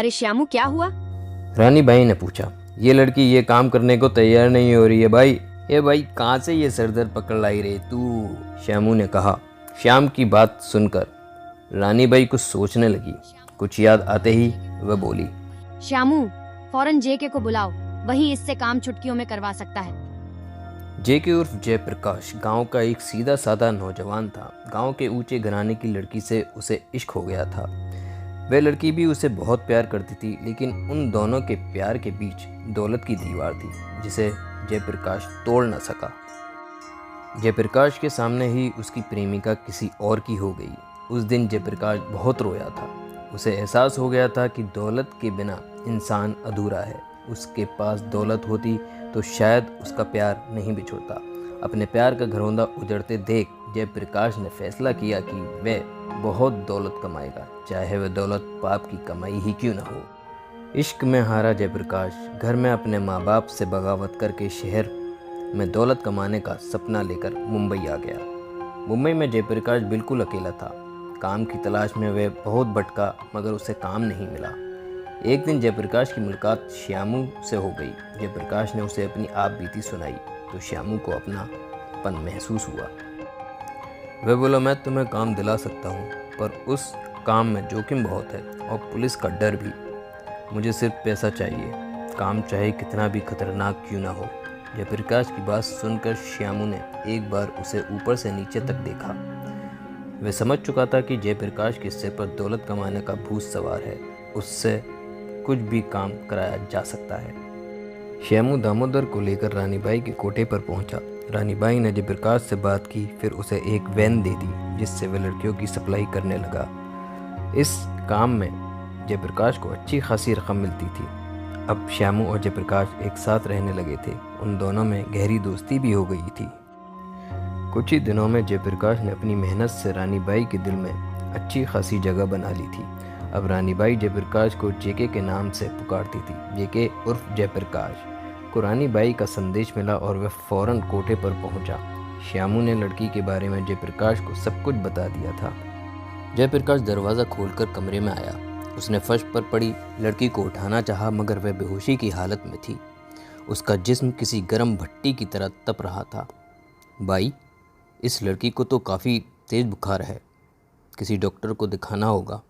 अरे श्यामू, क्या हुआ? रानी बाई ने पूछा। ये लड़की ये काम करने को तैयार नहीं हो रही है भाई। ये भाई कहाँ से ये सरदर्द पकड़ लाई रे तू? श्यामू ने कहा। श्याम की बात सुनकर रानी बाई कुछ सोचने लगी। कुछ याद आते ही वह बोली, श्यामू, फौरन जेके को बुलाओ, वही इससे काम चुटकियों में करवा सकता है। जेके उर्फ जयप्रकाश गांव का एक सीधा साधा नौजवान था। गांव के ऊंचे घराने की लड़की से उसे इश्क हो गया था। वह लड़की भी उसे बहुत प्यार करती थी, लेकिन उन दोनों के प्यार के बीच दौलत की दीवार थी जिसे जयप्रकाश तोड़ न सका। जयप्रकाश के सामने ही उसकी प्रेमिका किसी और की हो गई। उस दिन जयप्रकाश बहुत रोया था। उसे एहसास हो गया था कि दौलत के बिना इंसान अधूरा है। उसके पास दौलत होती तो शायद उसका प्यार नहीं बिछुड़ता। अपने प्यार का घरौंदा उजड़ते देख जयप्रकाश ने फैसला किया कि वह बहुत दौलत कमाएगा, चाहे वह दौलत पाप की कमाई ही क्यों न हो। इश्क में हारा जयप्रकाश घर में अपने माँ बाप से बगावत करके शहर में दौलत कमाने का सपना लेकर मुंबई आ गया। मुंबई में जयप्रकाश बिल्कुल अकेला था। काम की तलाश में वह बहुत भटका, मगर उसे काम नहीं मिला। एक दिन जयप्रकाश की मुलाकात श्यामू से हो गई। जयप्रकाश ने उसे अपनी आप बीती सुनाई तो श्यामू को अपनापन महसूस हुआ। वह बोला, मैं तुम्हें काम दिला सकता हूँ, पर उस काम में जोखिम बहुत है और पुलिस का डर भी। मुझे सिर्फ पैसा चाहिए, काम चाहे कितना भी खतरनाक क्यों ना हो। जयप्रकाश की बात सुनकर श्यामू ने एक बार उसे ऊपर से नीचे तक देखा। वह समझ चुका था कि जयप्रकाश के सिर पर दौलत कमाने का भूत सवार है। उससे कुछ भी काम कराया जा सकता है। श्यामू दामोदर को लेकर रानीबाई के कोठे पर पहुंचा। रानीबाई ने जयप्रकाश से बात की, फिर उसे एक वैन दे दी जिससे वह लड़कियों की सप्लाई करने लगा। इस काम में जयप्रकाश को अच्छी खासी रकम मिलती थी। अब श्यामू और जयप्रकाश एक साथ रहने लगे थे। उन दोनों में गहरी दोस्ती भी हो गई थी। कुछ ही दिनों में जयप्रकाश ने अपनी मेहनत से रानीबाई के दिल में अच्छी खासी जगह बना ली थी। अब रानीबाई जयप्रकाश को जेके के नाम से पुकारती थी। जेके उर्फ जयप्रकाश को रानीबाई का संदेश मिला और वह फौरन कोठे पर पहुंचा। श्यामू ने लड़की के बारे में जयप्रकाश को सब कुछ बता दिया था। जयप्रकाश दरवाज़ा खोलकर कमरे में आया। उसने फर्श पर पड़ी लड़की को उठाना चाहा, मगर वह बेहोशी की हालत में थी। उसका जिस्म किसी गर्म भट्टी की तरह तप रहा था। बाई, इस लड़की को तो काफ़ी तेज़ बुखार है, किसी डॉक्टर को दिखाना होगा,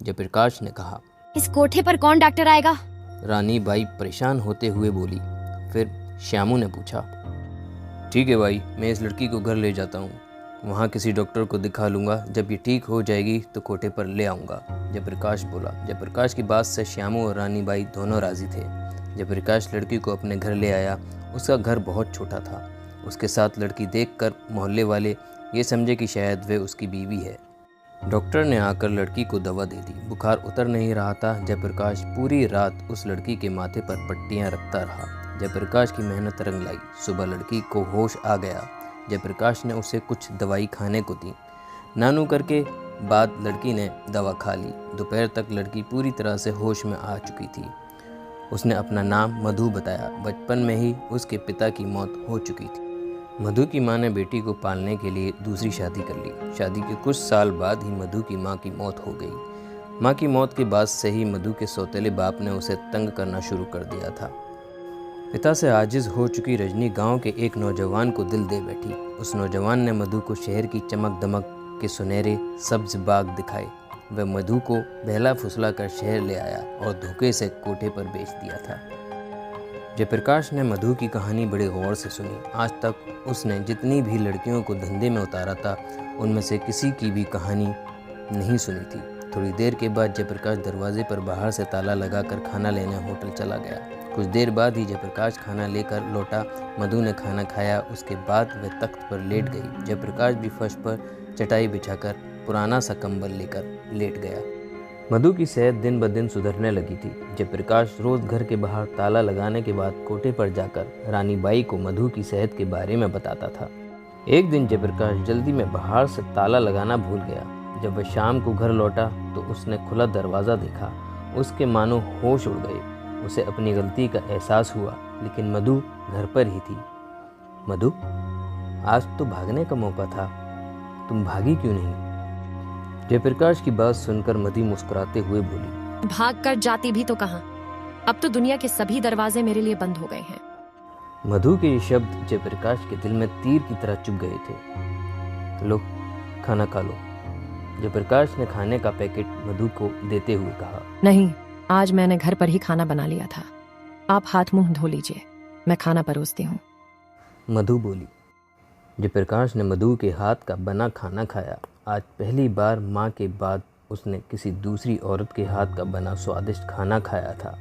जयप्रकाश ने कहा। इस कोठे पर कौन डॉक्टर आएगा? रानी बाई परेशान होते हुए बोली। फिर श्यामू ने पूछा, ठीक है भाई, मैं इस लड़की को घर ले जाता हूँ, वहाँ किसी डॉक्टर को दिखा लूँगा, जब ये ठीक हो जाएगी तो कोठे पर ले आऊँगा, जयप्रकाश बोला। जयप्रकाश की बात से श्यामू और रानी बाई दोनों राज़ी थे। जयप्रकाश लड़की को अपने घर ले आया। उसका घर बहुत छोटा था। उसके साथ लड़की देखकर मोहल्ले वाले ये समझे कि शायद वह उसकी बीवी है। डॉक्टर ने आकर लड़की को दवा दे दी। बुखार उतर नहीं रहा था। जयप्रकाश पूरी रात उस लड़की के माथे पर पट्टियां रखता रहा। जयप्रकाश की मेहनत रंग लाई। सुबह लड़की को होश आ गया। जयप्रकाश ने उसे कुछ दवाई खाने को दी। नानू करके बाद लड़की ने दवा खा ली। दोपहर तक लड़की पूरी तरह से होश में आ चुकी थी। उसने अपना नाम मधु बताया। बचपन में ही उसके पिता की मौत हो चुकी थी। मधु की मां ने बेटी को पालने के लिए दूसरी शादी कर ली। शादी के कुछ साल बाद ही मधु की मां की मौत हो गई। मां की मौत के बाद से ही मधु के सौतेले बाप ने उसे तंग करना शुरू कर दिया था। पिता से आजिज हो चुकी रजनी गांव के एक नौजवान को दिल दे बैठी। उस नौजवान ने मधु को शहर की चमक दमक के सुनहरे सब्ज बाग दिखाए। वह मधु को बहला फुसला कर शहर ले आया और धोखे से कोठे पर बेच दिया था। जयप्रकाश ने मधु की कहानी बड़े गौर से सुनी। आज तक उसने जितनी भी लड़कियों को धंधे में उतारा था, उनमें से किसी की भी कहानी नहीं सुनी थी। थोड़ी देर के बाद जयप्रकाश दरवाजे पर बाहर से ताला लगाकर खाना लेने होटल चला गया। कुछ देर बाद ही जयप्रकाश खाना लेकर लौटा। मधु ने खाना खाया। उसके बाद वह तख्त पर लेट गई। जयप्रकाश भी फर्श पर चटाई बिछाकर पुराना सा कंबल लेकर लेट गया। मधु की सेहत दिन ब दिन सुधरने लगी थी। जयप्रकाश रोज घर के बाहर ताला लगाने के बाद कोठे पर जाकर रानी बाई को मधु की सेहत के बारे में बताता था। एक दिन जयप्रकाश जल्दी में बाहर से ताला लगाना भूल गया। जब वह शाम को घर लौटा तो उसने खुला दरवाज़ा देखा। उसके मानो होश उड़ गए। उसे अपनी गलती का एहसास हुआ, लेकिन मधु घर पर ही थी। मधु, आज तो भागने का मौका था, तुम भागी क्यों नहीं? जयप्रकाश की बात सुनकर मधु मुस्कुराते हुए बोली, भाग कर जाती भी तो कहाँ, अब तो दुनिया के सभी दरवाजे मेरे लिए बंद हो गए हैं। मधु के ये शब्द जयप्रकाश के दिल में तीर की तरह चुभ गए थे। तो लो, खाना खा लो। जयप्रकाश ने खाने का पैकेट मधु को देते हुए कहा। नहीं, आज मैंने घर पर ही खाना बना लिया था, आप हाथ मुंह धो लीजिए, मैं खाना परोसती हूँ। मधु बोली। जयप्रकाश ने मधु के हाथ का बना खाना खाया। आज पहली बार माँ के बाद उसने किसी दूसरी औरत के हाथ का बना स्वादिष्ट खाना खाया था।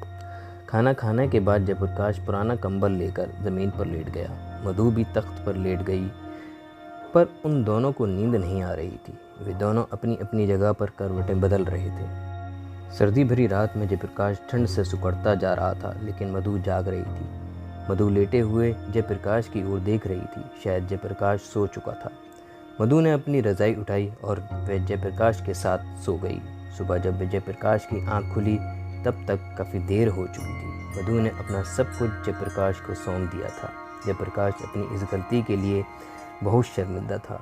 खाना खाने के बाद जयप्रकाश पुराना कंबल लेकर ज़मीन पर लेट गया। मधु भी तख्त पर लेट गई, पर उन दोनों को नींद नहीं आ रही थी। वे दोनों अपनी अपनी जगह पर करवटें बदल रहे थे। सर्दी भरी रात में जयप्रकाश ठंड से सिकुड़ता जा रहा था, लेकिन मधु जाग रही थी। मधु लेटे हुए जयप्रकाश की ओर देख रही थी। शायद जयप्रकाश सो चुका था। मधु ने अपनी रज़ाई उठाई और वह जयप्रकाश के साथ सो गई। सुबह जब जयप्रकाश की आंख खुली तब तक काफ़ी देर हो चुकी थी। मधु ने अपना सब कुछ जयप्रकाश को सौंप दिया था। जयप्रकाश अपनी इस गलती के लिए बहुत शर्मिंदा था।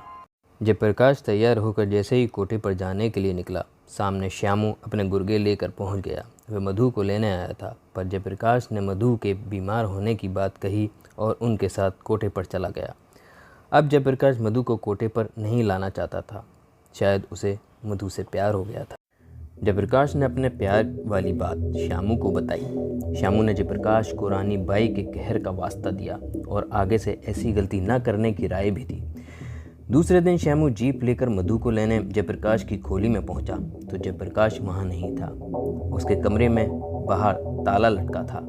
जयप्रकाश तैयार होकर जैसे ही कोठे पर जाने के लिए निकला, सामने श्यामू अपने गुर्गे लेकर पहुंच गया। वह मधु को लेने आया था, पर जयप्रकाश ने मधु के बीमार होने की बात कही और उनके साथ कोठे पर चला गया। अब जयप्रकाश मधु को कोठे पर नहीं लाना चाहता था। शायद उसे मधु से प्यार हो गया था। जयप्रकाश ने अपने प्यार वाली बात श्यामू को बताई। श्यामू ने जयप्रकाश को रानी बाई के कहर का वास्ता दिया और आगे से ऐसी गलती न करने की राय भी दी। दूसरे दिन श्यामू जीप लेकर मधु को लेने जयप्रकाश की खोली में पहुंचा तो जयप्रकाश वहां नहीं था। उसके कमरे में बाहर ताला लटका था।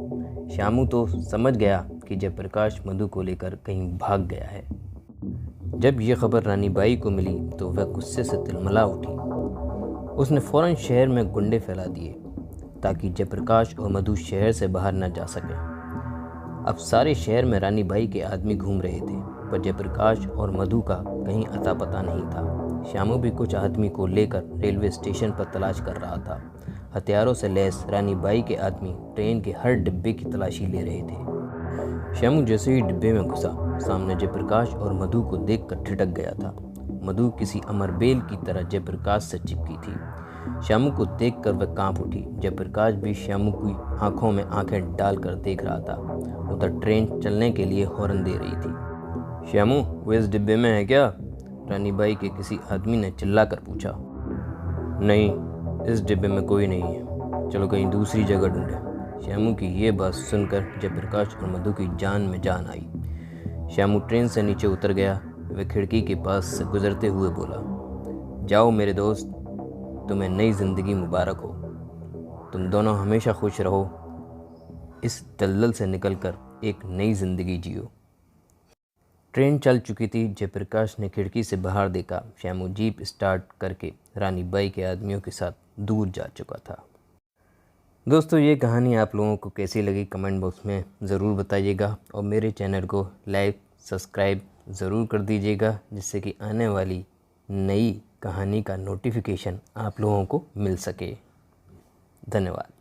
श्यामू तो समझ गया कि जयप्रकाश मधु को लेकर कहीं भाग गया है। जब यह खबर रानी बाई को मिली तो वह गुस्से से तिलमिला उठी। उसने फौरन शहर में गुंडे फैला दिए ताकि जयप्रकाश और मधु शहर से बाहर न जा सके। अब सारे शहर में रानी बाई के आदमी घूम रहे थे, पर जयप्रकाश और मधु का कहीं अता पता नहीं था। श्यामू भी कुछ आदमी को लेकर रेलवे स्टेशन पर तलाश कर रहा था। हथियारों से लैस रानी बाई के आदमी ट्रेन के हर डिब्बे की तलाशी ले रहे थे। श्यामू जैसे ही डिब्बे में घुसा, सामने जयप्रकाश और मधु को देखकर ठिठक गया था। मधु किसी अमरबेल की तरह जयप्रकाश से चिपकी थी। श्यामू को देखकर वह कांप उठी। जयप्रकाश भी श्यामू की आंखों में आंखें डालकर देख रहा था। उधर ट्रेन चलने के लिए हॉर्न दे रही थी। श्यामू, वो इस डिब्बे में है क्या? रानी बाई के किसी आदमी ने चिल्लाकर पूछा। नहीं, इस डिब्बे में कोई नहीं है, चलो कहीं दूसरी जगह ढूंढें। श्यामू की ये बात सुनकर जयप्रकाश और मधु की जान में जान आई। श्यामू ट्रेन से नीचे उतर गया। वह खिड़की के पास से गुजरते हुए बोला, जाओ मेरे दोस्त, तुम्हें नई ज़िंदगी मुबारक हो। तुम दोनों हमेशा खुश रहो। इस दलदल से निकलकर एक नई ज़िंदगी जियो। ट्रेन चल चुकी थी। जयप्रकाश ने खिड़की से बाहर देखा। श्यामू जीप स्टार्ट करके रानी बाई के आदमियों के साथ दूर जा चुका था। दोस्तों, ये कहानी आप लोगों को कैसी लगी कमेंट बॉक्स में ज़रूर बताइएगा और मेरे चैनल को लाइक सब्सक्राइब ज़रूर कर दीजिएगा, जिससे कि आने वाली नई कहानी का नोटिफिकेशन आप लोगों को मिल सके। धन्यवाद।